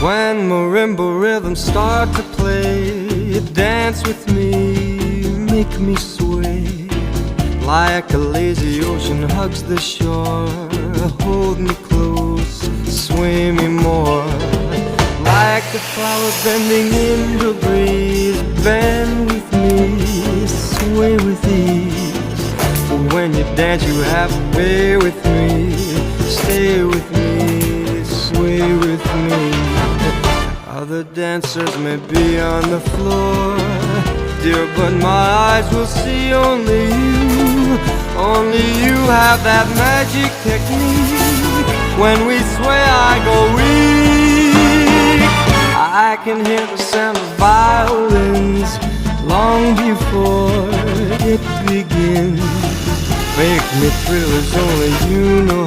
When marimba rhythms start to play, dance with me, make me sway. Like a lazy ocean hugs the shore, hold me close, sway me more. Like a flower bending in the breeze, bend with me, sway with ease. When you dance you have to be with me, stay with me, sway with me. Other dancers may be on the floor, dear, but my eyes will see only you. Only you have that magic technique. When we sway I go weak. I can hear the sound of violins long before it begins. Make me thrill as only you know